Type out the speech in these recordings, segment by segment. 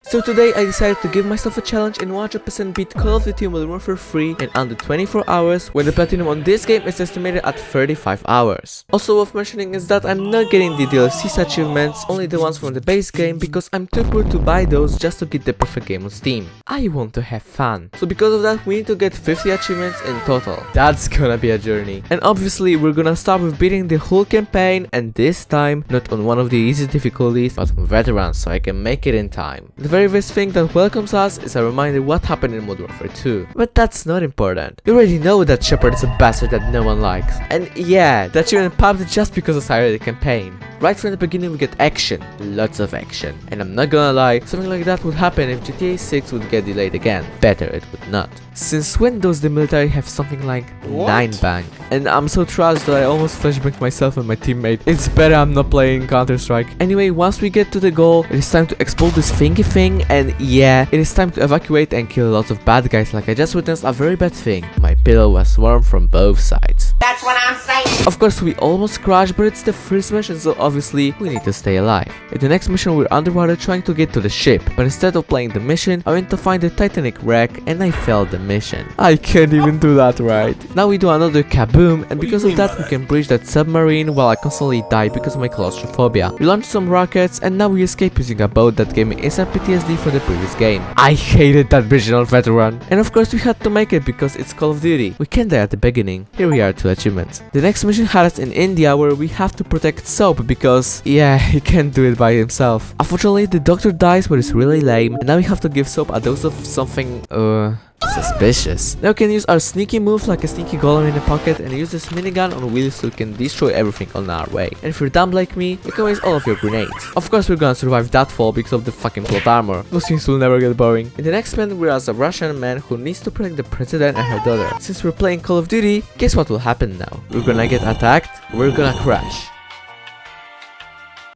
So today I decided to give myself a challenge and 100% beat Call of Duty Modern Warfare 3 in under 24 hours when the platinum on this game is estimated at 35 hours. Also worth mentioning is that I'm not getting the DLC's achievements, only the ones from the base game, because I'm too poor to buy those just to get the perfect game on Steam. I want to have fun. So because of that we need to get 50 achievements in total. That's gonna be a journey. And obviously we're gonna start with beating the whole campaign, and this time not on one of the easiest difficulties but on veterans, so I can make it in time. The very first thing that welcomes us is a reminder what happened in Modern Warfare 2. But that's not important. You already know that Shepard is a bastard that no one likes. And yeah, that achievement popped just because I started the campaign. Right from the beginning we get action, lots of action. And I'm not gonna lie, something like that would happen if GTA 6 would get delayed again. Better it would not. Since when does the military have something like 9 bang? And I'm so trashed that I almost flashbanged myself and my teammate. It's better I'm not playing Counter-Strike. Anyway, once we get to the goal, it is time to explode this thingy thing, and yeah, it is time to evacuate and kill lots of bad guys like I just witnessed a very bad thing. My pillow was warm from both sides. That's what I'm saying. Of course we almost crashed, but it's the first mission, so obviously we need to stay alive. In the next mission we're underwater trying to get to the ship, but instead of playing the mission, I went to find the Titanic wreck and I failed the mission. I can't even do that right. Now we do another kaboom, and because of that we can breach that submarine while I constantly die because of my claustrophobia. We launched some rockets and now we escape using a boat that gave me instant PTSD for the previous game. I hated that original veteran. And of course we had to make it because it's Call of Duty. We can't die at the beginning. Here we are, 2 achievements. The next mission had us in India where we have to protect Soap because, yeah, he can't do it by himself. Unfortunately the doctor dies, but it's really lame, and now we have to give Soap a dose of something, suspicious. Now we can use our sneaky move like a sneaky golem in the pocket and use this minigun on wheels so we can destroy everything on our way. And if you're dumb like me, you can waste all of your grenades. Of course we're gonna survive that fall because of the fucking plot armor. Those things will never get boring. In the next man we're as a Russian man who needs to protect the president and her daughter. Since we're playing Call of Duty, guess what will happen now? We're gonna get attacked, we're gonna crash.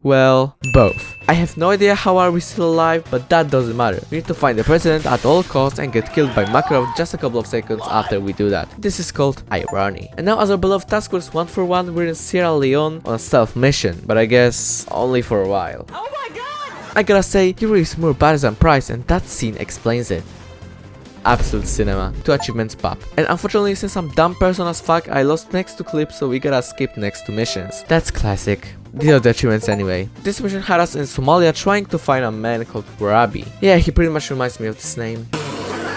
Well, both. I have no idea how are we still alive, but that doesn't matter. We need to find the president at all costs and get killed by Makarov just a couple of seconds after we do that. This is called irony. And now as our beloved task force 1 for 1, we're in Sierra Leone on a stealth mission, but I guess only for a while. Oh my god! I gotta say, Yuri is more badass than Price, and that scene explains it. Absolute cinema. 2 achievements pop. And unfortunately, since I'm dumb person as fuck, I lost next 2 clips, so we gotta skip next 2 missions. That's classic. These are the achievements anyway. This mission had us in Somalia trying to find a man called Warabi. Yeah, he pretty much reminds me of this name.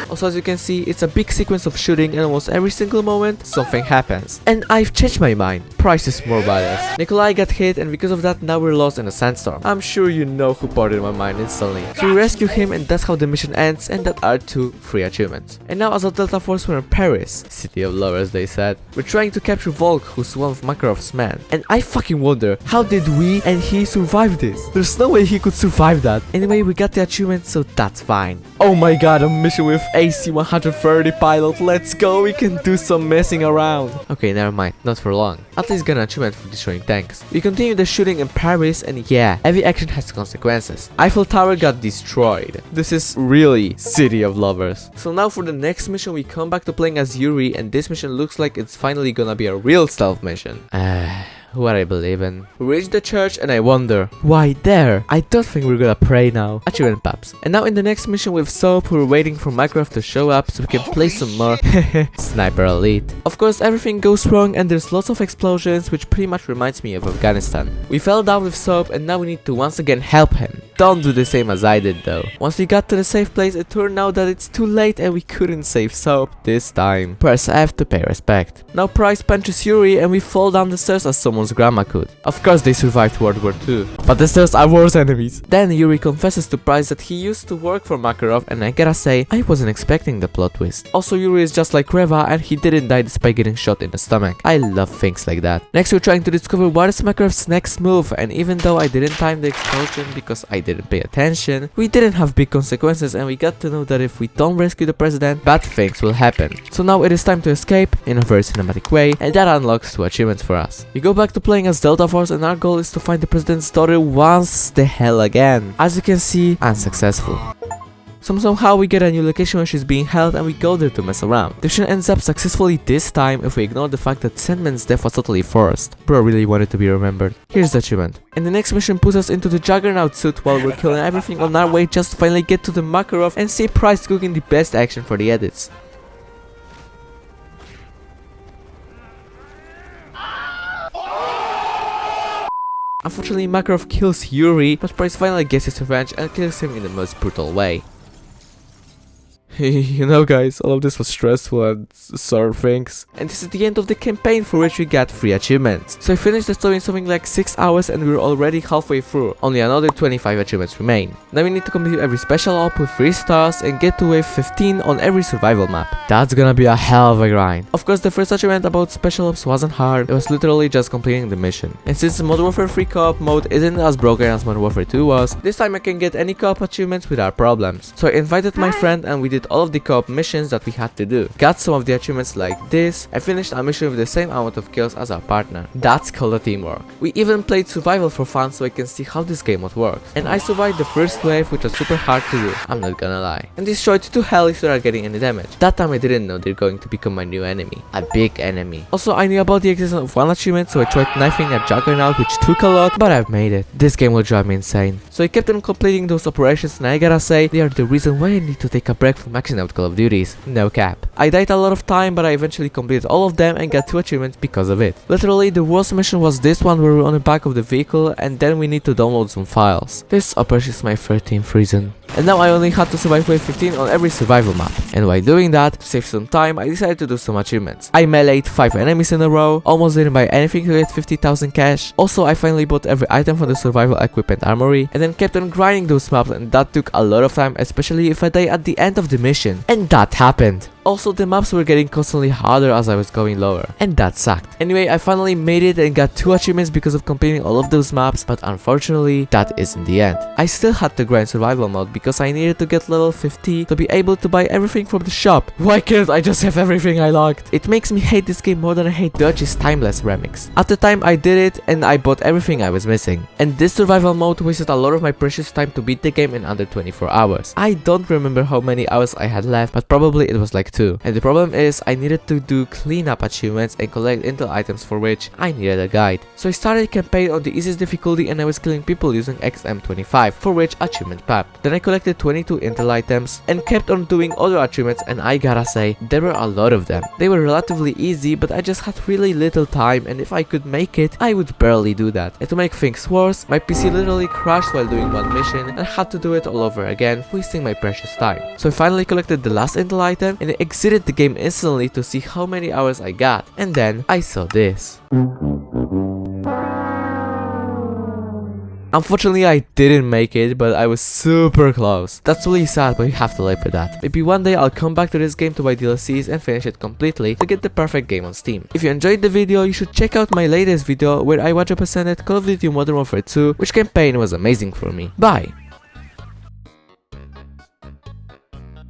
Also, as you can see, it's a big sequence of shooting, and almost every single moment, something happens. And I've changed my mind. Price is more badass. Nikolai got hit, and because of that, now we're lost in a sandstorm. I'm sure you know who parted my mind instantly. So we rescue him, and that's how the mission ends, and that are 2 free achievements. And now as a Delta Force, we're in Paris. City of lovers, they said. We're trying to capture Volk, who's one of Makarov's men. And I fucking wonder, how did we and he survive this? There's no way he could survive that. Anyway, we got the achievement, so that's fine. Oh my god, a mission with AC-130 pilot, let's go, we can do some messing around. Okay, never mind, not for long. At least got an achievement for destroying tanks. We continue the shooting in Paris, and yeah, every action has consequences. Eiffel Tower got destroyed. This is really City of Lovers. So now for the next mission we come back to playing as Yuri, and this mission looks like it's finally gonna be a real stealth mission. What I believe in. We reach the church and I wonder, why there? I don't think we're gonna pray now. Achievement pops. And now in the next mission with Soap, we're waiting for Minecraft to show up so we can play some more Sniper Elite. Of course everything goes wrong and there's lots of explosions, which pretty much reminds me of Afghanistan. We fell down with Soap and now we need to once again help him. Don't do the same as I did though. Once we got to the safe place, it turned out that it's too late and we couldn't save Soap this time. Press F to pay respect. Now Price punches Yuri and we fall down the stairs as someone's grandma could. Of course they survived World War II, but the stairs are worse enemies. Then Yuri confesses to Price that he used to work for Makarov, and I gotta say, I wasn't expecting the plot twist. Also Yuri is just like Reva and he didn't die despite getting shot in the stomach. I love things like that. Next we're trying to discover what is Makarov's next move, and even though I didn't time the explosion because I didn't pay attention, we didn't have big consequences and we got to know that if we don't rescue the president, bad things will happen. So now it is time to escape in a very cinematic way, and that unlocks 2 achievements for us. We go back to playing as Delta Force and our goal is to find the president's daughter once the hell again. As you can see, unsuccessful. Somehow we get a new location where she's being held and we go there to mess around. The mission ends up successfully this time if we ignore the fact that Sandman's death was totally forced. Bro really wanted to be remembered. Here's the achievement. And the next mission puts us into the Juggernaut suit while we're killing everything on our way just to finally get to the Makarov and see Price cooking the best action for the edits. Unfortunately, Makarov kills Yuri, but Price finally gets his revenge and kills him in the most brutal way. You know guys, all of this was stressful and sort of things. And this is the end of the campaign for which we got 3 achievements. So I finished the story in something like 6 hours and we're already halfway through. Only another 25 achievements remain. Now we need to complete every special op with 3 stars and get to wave 15 on every survival map. That's gonna be a hell of a grind. Of course, the first achievement about special ops wasn't hard, it was literally just completing the mission. And since Modern Warfare 3 co-op mode isn't as broken as Modern Warfare 2 was, this time I can get any co-op achievements without problems. So I invited my friend and we did all of the co-op missions that we had to do. Got some of the achievements like this. I finished a mission with the same amount of kills as our partner. That's called a teamwork. We even played survival for fun so I can see how this game would work. And I survived the first wave, which was super hard to do, I'm not gonna lie. And destroyed 2 helis without getting any damage. That time I didn't know they're going to become my new enemy. A big enemy. Also, I knew about the existence of one achievement, so I tried knifing a Juggernaut, which took a lot, but I've made it. This game will drive me insane. So I kept on completing those operations and I gotta say, they are the reason why I need to take a break from maxing out Call of Duties. No cap. I died a lot of time, but I eventually completed all of them and got 2 achievements because of it. Literally, the worst mission was this one where we're on the back of the vehicle and then we need to download some files. This operation is my 13th reason. And now I only had to survive wave 15 on every survival map. And while doing that, to save some time, I decided to do some achievements. I meleeed 5 enemies in a row, almost didn't buy anything to get 50,000 cash. Also, I finally bought every item from the survival equipment armory, and then kept on grinding those maps, and that took a lot of time, especially if I die at the end of the mission. And that happened. Also, the maps were getting constantly harder as I was going lower, and that sucked. Anyway, I finally made it and got 2 achievements because of completing all of those maps, but unfortunately, that isn't the end. I still had to grind survival mode because I needed to get level 50 to be able to buy everything from the shop. Why can't I just have everything I locked? It makes me hate this game more than I hate Dodge's Timeless remix. At the time, I did it and I bought everything I was missing. And this survival mode wasted a lot of my precious time to beat the game in under 24 hours. I don't remember how many hours I had left, but probably it was like 2. And the problem is, I needed to do cleanup achievements and collect intel items for which I needed a guide. So I started campaign on the easiest difficulty and I was killing people using XM25, for which achievement popped. Then I collected 22 intel items and kept on doing other achievements, and I gotta say, there were a lot of them. They were relatively easy, but I just had really little time, and if I could make it, I would barely do that. And to make things worse, my PC literally crashed while doing one mission and I had to do it all over again, wasting my precious time. So I finally collected the last intel item and I exited the game instantly to see how many hours I got, and then I saw this. Unfortunately, I didn't make it, but I was super close. That's really sad, but you have to live with that. Maybe one day I'll come back to this game to buy DLCs and finish it completely to get the perfect game on Steam. If you enjoyed the video, you should check out my latest video where I 100%ed Call of Duty Modern Warfare 2, which campaign was amazing for me. Bye!